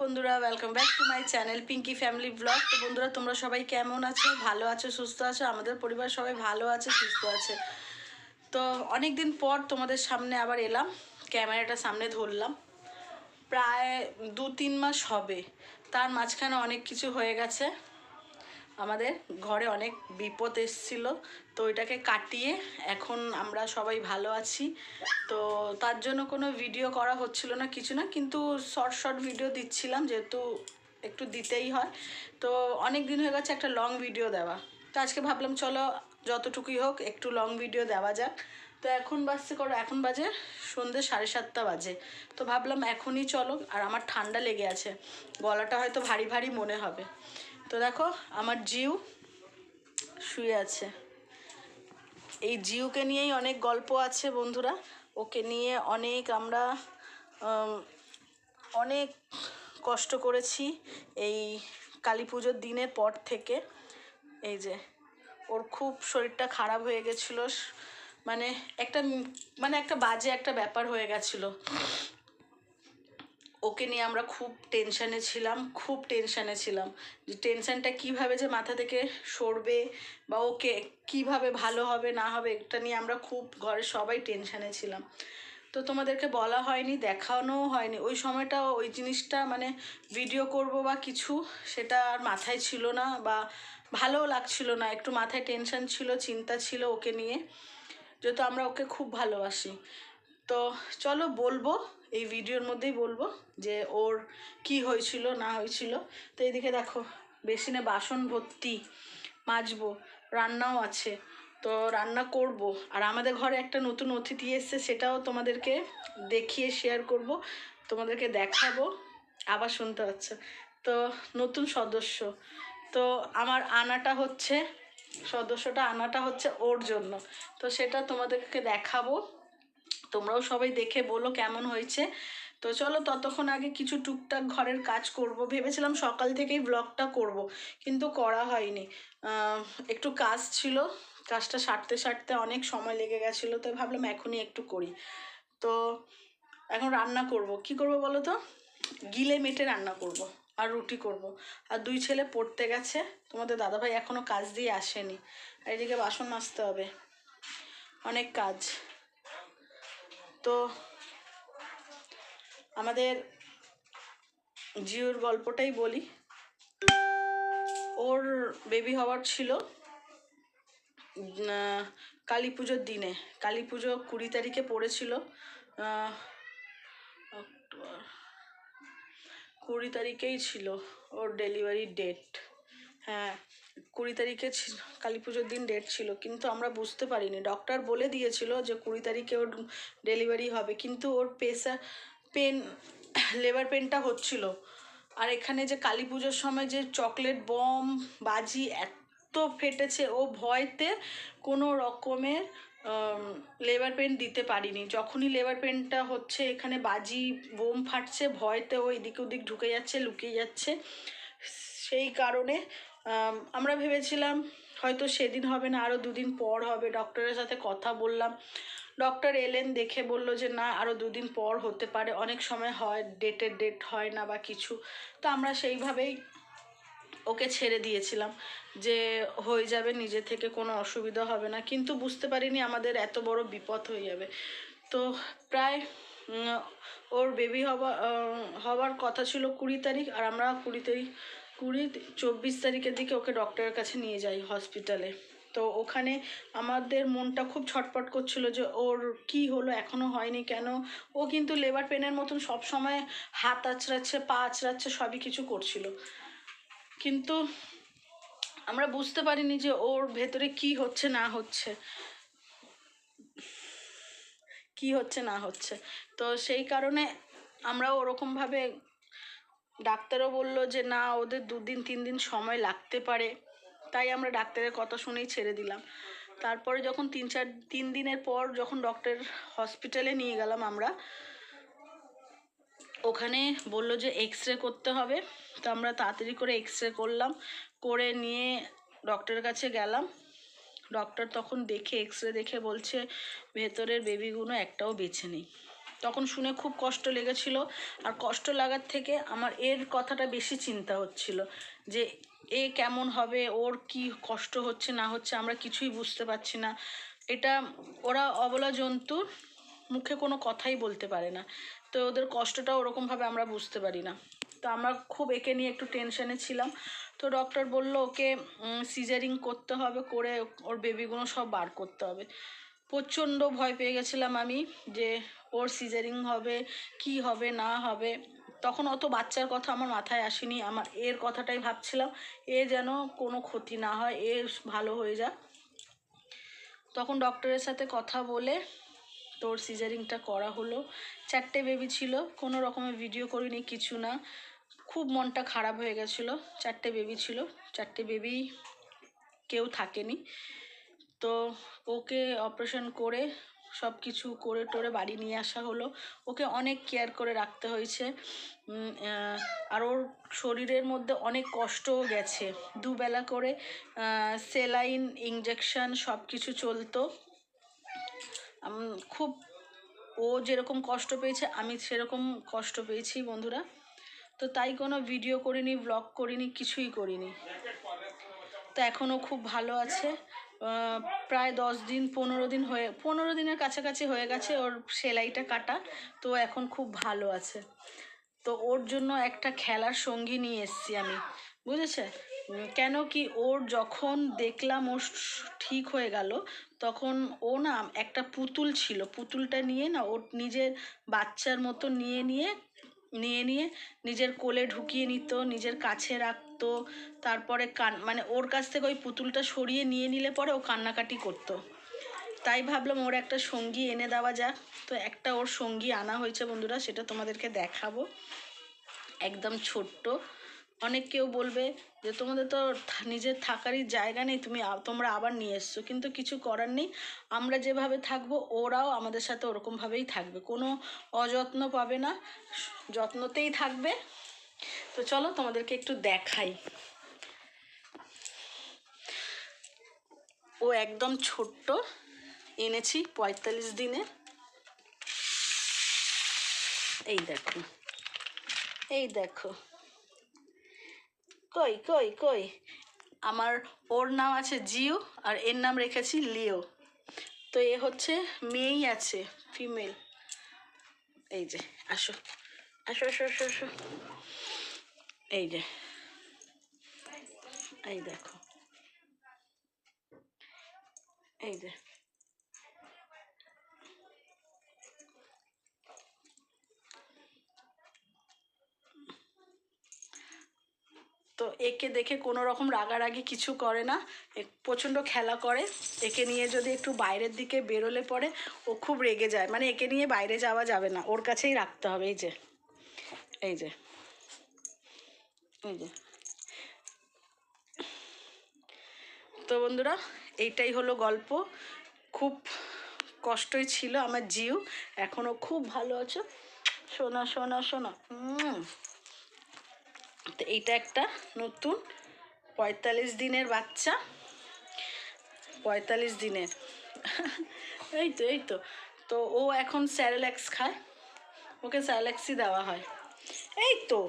বন্ধুরা, welcome back to my channel Pinky family blog. তো বন্ধুরা, তোমরা সবাই কেমন আছো? ভালো আছো, সুস্থ আছো? আমাদের পরিবার সবাই ভালো আছে, সুস্থ আছে। তো অনেক দিন পর তোমাদের সামনে আবার এলাম, ক্যামেরাটা সামনে ধরলাম। প্রায় 2-3 মাস হবে। তার মাঝখানে অনেক কিছু হয়ে গেছে। আমাদের ঘরে অনেক বিপদ এসেছিল, তো ওইটাকে কাটিয়ে এখন আমরা সবাই ভালো আছি। তো তার জন্য কোনো ভিডিও করা হচ্ছিল না, কিছু না, কিন্তু শর্ট শর্ট ভিডিও দিচ্ছিলাম, যেহেতু একটু দিতেই হয়। তো অনেক দিন হয়ে গেছে একটা লং ভিডিও দেওয়া। তো আজকে ভাবলাম চলো যতটুকুই হোক একটু লং ভিডিও দেওয়া যাক। তো এখন বাজে সন্ধ্যে 7:30 বাজে। তো ভাবলাম এখনই চলো। আর আমার ঠান্ডা লেগে আছে, গলাটা হয়তো ভারী ভারী মনে হবে। তো দেখো আমার জিউ শুয়ে আছে। এই জিউকে নিয়েই অনেক গল্প আছে বন্ধুরা। ওকে নিয়ে আমরা অনেক কষ্ট করেছি এই কালী পুজোর দিনের পর থেকে। এই যে ওর খুব শরীরটা খারাপ হয়ে গেছিলো, মানে একটা বাজে একটা ব্যাপার হয়ে গেছিলো। ওকে নিয়ে আমরা খুব টেনশানে ছিলাম যে টেনশানটা কীভাবে যে মাথা থেকে সরবে, বা ওকে কিভাবে ভালো হবে না হবে, এটা নিয়ে আমরা খুব ঘরের সবাই টেনশানে ছিলাম। তো তোমাদেরকে বলা হয়নি, দেখানোও হয়নি ওই সময়টা। ওই জিনিসটা মানে ভিডিও করব বা কিছু, সেটা আর মাথায় ছিল না, বা ভালোও লাগছিল না। একটু মাথায় টেনশান ছিল, চিন্তা ছিল ওকে নিয়ে, যেহেতু আমরা ওকে খুব ভালোবাসি। তো চলো বলবো, এই ভিডিওর মধ্যেই বলবো যে ওর কি হয়েছিল না হয়েছিল। তো এইদিকে দেখো বেসিনে বাসন ভর্তি, মাজবো, রান্নাও আছে। তো রান্না করব। আর আমাদের ঘরে একটা নতুন অতিথি এসছে, সেটাও তোমাদেরকে দেখিয়ে শেয়ার করব, তোমাদেরকে দেখাবো। আবার শুনতে পাচ্ছ, তো নতুন সদস্য। তো আমার সদস্যটা আনাটা হচ্ছে ওর জন্য। তো সেটা তোমাদেরকে দেখাবো, তোমরাও সবাই দেখে বলো কেমন হয়েছে। তো চলো ততক্ষণ আগে কিছু টুকটাক ঘরের কাজ করব। ভেবেছিলাম সকাল থেকেই ব্লগটা করব, কিন্তু করা হয়নি। একটু কাজ ছিল, কাজটা সারতে অনেক সময় লেগে গেছিলো। তো ভাবলাম এখনই একটু করি। তো এখন রান্না করব, কি করব বলো তো? গিলে মেটে রান্না করব, আর রুটি করব। আর 2 ছেলে পড়তে গেছে, তোমাদের দাদাভাই এখনও কাজ দিয়ে আসেনি। আর এদিকে বাসন মাজতে হবে, অনেক কাজ। তো আমাদের জিওর গল্পটাই বলি। ওর বেবি হওয়ার ছিল কালী পুজোর দিনে। কালী পুজো 20 তারিখে পড়েছিল, 20 তারিখেই ছিল ওর ডেলিভারি ডেট। হ্যাঁ, 20 তারিখে কালী পুজোর দিন ডেট ছিল, কিন্তু আমরা বুঝতে পারিনি। ডক্টর বলে দিয়েছিল যে 20 তারিখে ওর ডেলিভারি হবে, কিন্তু ওর লেবার পেনটা হচ্ছিল। আর এখানে যে কালী পুজোর সময় যে চকলেট বম বাজি এত ফেটেছে, ও ভয়তে কোনো রকমের লেবার পেন দিতে পারিনি। যখনই লেবার পেনটা হচ্ছে, এখানে বাজি বোম ফাটছে, ভয়তে ও এদিক ওদিক ঢুকে যাচ্ছে, লুকিয়ে যাচ্ছে। সেই কারণে আমরা ভেবেছিলাম হয়তো সেদিন হবে না, আরও 2 দিন পর হবে। ডক্টরের সাথে কথা বললাম, ডক্টর এলেন, দেখে বলল যে না, আরও 2 দিন পর হতে পারে। অনেক সময় হয় ডেট হয় না বা কিছু। তো আমরা সেইভাবেই ওকে ছেড়ে দিয়েছিলাম যে হয়ে যাবে, নিজে থেকে কোনো অসুবিধা হবে না। কিন্তু বুঝতে পারিনি আমাদের এত বড় বিপদ হয়ে যাবে। তো প্রায় ওর বেবি হওয়ার কথা ছিল 20 তারিখ, আর আমরা 24 তারিখের দিকে ওকে ডক্টরের কাছে নিয়ে যাই হসপিটালে। তো ওখানে আমাদের মনটা খুব ছটফট করছিল যে ওর কি হলো, এখনো হয়নি কেন। ও কিন্তু লেবার পেনের মতন সব সময় হাত আঁচড়াচ্ছে, পা আঁচড়াচ্ছে, সবই কিছু করছিল। কিন্তু আমরা বুঝতে পারিনি যে ওর ভেতরে কি হচ্ছে না হচ্ছে। তো সেই কারণে আমরাও ওরকমভাবে, ডাক্তারও বললো যে না, ওদের 2 দিন 3 দিন সময় লাগতে পারে। তাই আমরা ডাক্তারের কথা শুনেই ছেড়ে দিলাম। তারপরে যখন 3 দিনের পর যখন ডক্টর হসপিটালে নিয়ে গেলাম আমরা, ওখানে বললো যে এক্স-রে করতে হবে। তো আমরা তাড়াতাড়ি করে এক্স-রে করলাম, করে নিয়ে ডক্টরের কাছে গেলাম। ডক্টর তখন এক্স-রে দেখে বলছে ভেতরের বেবিগুলো একটাও বেঁচে নেই। তখন শুনে খুব কষ্ট লেগেছিল। আর কষ্ট লাগার থেকে আমার এর কথাটা বেশি চিন্তা হচ্ছিল যে এ কেমন হবে, ওর কি কষ্ট হচ্ছে না হচ্ছে আমরা কিছুই বুঝতে পারছি না। এটা ওরা অবলা জন্তুর মুখে কোনো কথাই বলতে পারে না, তো ওদের কষ্টটা ওরকমভাবে আমরা বুঝতে পারি না। তো আমরা খুব একে নিয়ে একটু টেনশনে ছিলাম। তো ডক্টর বলল ওকে সিজারিং করতে হবে, করে ওর বেবিগুলো সব বার করতে হবে। প্রচণ্ড ভয় পেয়ে গেছিলাম আমি যে ওর সিজারিং হবে কি হবে না হবে। তখন অত বাচ্চার কথা আমার মাথায় আসেনি, আমার এর কথাটাই ভাবছিলাম, এ যেন কোনো ক্ষতি না হয়, এ ভালো হয়ে যাক। তখন ডক্টরের সাথে কথা বলে তোর সিজারিংটা করা হলো। 4টে বেবি ছিল, কোনো রকমের ভিডিও করিনি, কিছু না। খুব মনটা খারাপ হয়ে গেছিলো। 4টে বেবি ছিল, 4টে বেবি কেউ থাকেনি। তো ওকে অপারেশন করে সব কিছু করে টোরে বাড়ি নিয়ে আসা হলো। ওকে অনেক কেয়ার করে রাখতে হয়েছে। আর ওর শরীরের মধ্যে অনেক কষ্টও গেছে। দুবেলা করে সেলাইন ইঞ্জেকশন সব কিছু চলতো। খুব ও যেরকম কষ্ট পেয়েছে আমি সেরকম কষ্ট পেয়েছি বন্ধুরা। তো তাই কোনো ভিডিও করিনি, ব্লগ করিনি, কিছুই করিনি। তো এখনও খুব ভালো আছে। প্রায় 10 দিন 15 দিন 15 দিনের কাছাকাছি হয়ে গেছে ওর সেলাইটা কাটা। তো এখন খুব ভালো আছে। তো ওর জন্য একটা খেলার সঙ্গী নিয়ে এসেছি আমি, বুঝেছে? কেন কি ওর যখন দেখলাম ও ঠিক হয়ে গেল, তখন ও না একটা পুতুল ছিল, পুতুলটা নিয়ে না ওর নিজের বাচ্চার মতো নিয়ে নিয়ে নিজের কোলে ঢুকিয়ে নিত, নিজের কাছে রাখতো। তারপরে মানে ওর কাছ থেকে ওই পুতুলটা সরিয়ে নিয়ে নিলে পরে ও কান্নাকাটি করতো। তাই ভাবলাম ওর একটা সঙ্গী এনে দেওয়া যাক। তো একটা ওর সঙ্গী আনা হয়েছে বন্ধুরা, সেটা তোমাদেরকে দেখাবো। একদম ছোট্ট। অনেক কেউ বলবে যে তোমাদের তো নিজের থাকারই জায়গা নেই, তোমরা আবার নিয়ে এসছো, কিন্তু কিছু করার নেই। আমরা যেভাবে থাকবো ওরাও আমাদের সাথে ওরকমভাবেই থাকবে, কোনো অযত্ন পাবে না, যত্নতেই থাকবে। তো চলো তোমাদেরকে একটু দেখাই। ও একদম ছোট্ট, এনেছি 45 দিনে। এই দেখো, এই দেখো, কই কই কই আমার। ওর নাম আছে জিউ আর এর নাম রেখেছি লিও। তো এ হচ্ছে মেয়েই আছে, ফিমেল। এই যে, আসো আসো আসো আসো আসো, এই যে, এই দেখো, এই যে। তো একে দেখে কোনো রকম রাগারাগি কিছু করে না, প্রচণ্ড খেলা করে। একে নিয়ে যদি একটু বাইরের দিকে বেরোলে পরে ও খুব রেগে যায়, মানে একে নিয়ে বাইরে যাওয়া যাবে না, ওর কাছেই রাখতে হবে। এই যে, এই যে, এই যে। তো বন্ধুরা, এইটাই হলো গল্প। খুব কষ্টই ছিল আমার জিউ, এখনও খুব ভালো আছো। শোনা শোনা শোনা। তো এইটা একটা নতুন 45 দিনের বাচ্চা, 45 দিনের। এই তো এই তো। তো ও এখন স্যারেল্যাক্স খায়, ওকে স্যারেল্যাক্সই দেওয়া হয়। এই তো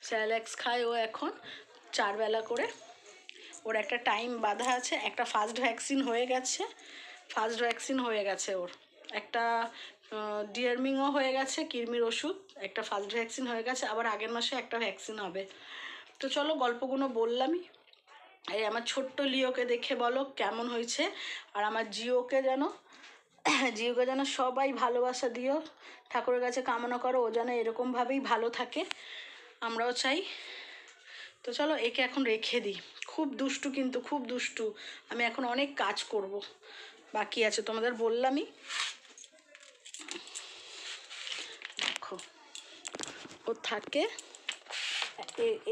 স্যারেল্যাক্স খায় ও এখন 4 বেলা করে। ওর একটা টাইম বাঁধা আছে। একটা ফার্স্ট ভ্যাকসিন হয়ে গেছে, ওর একটা ডিয়ার্মিংও হয়ে গেছে, কৃমির ওষুধ একটা ফার্স্ট ভ্যাকসিন হয়ে গেছে, আবার আগের মাসে একটা ভ্যাকসিন হবে। তো চলো গল্পগুলো বললামই। এই আমার ছোট্ট লিওকে দেখে বলো কেমন হয়েছে। আর আমার জিওকে যেন সবাই ভালোবাসা দিও, ঠাকুরের কাছে কামনা করো ও যেন এরকমভাবেই ভালো থাকে, আমরাও চাই। তো চলো একে এখন রেখে দিই। খুব দুষ্টু, কিন্তু খুব দুষ্টু। আমি এখন অনেক কাজ করব, বাকি আছে, তোমাদের বললামই। দেখো, ও থাকে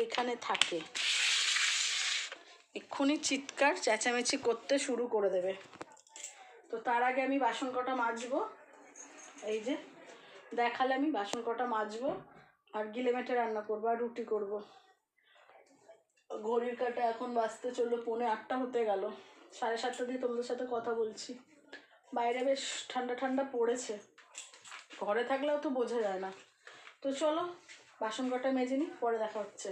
এখানে থাকে, এক্ষুনি চিৎকার চেঁচামেচি করতে শুরু করে দেবে। তো তার আগে আমি বাসন কটা মাজবো। এই যে দেখালে, আমি বাসন কটা মাজবো আর গিলে মেটে রান্না করবো আর রুটি করব। ঘড়ির কাঁটা এখন বাজতে চললো 7:45 হতে গেল। 7:30 দিয়ে তোমাদের সাথে কথা বলছি। বাইরে বেশ ঠান্ডা ঠান্ডা পড়েছে, ঘরে থাকলেও তো বোঝা যায় না। তো চলো বাসন কটা মেজে নিই, পরে দেখা হচ্ছে।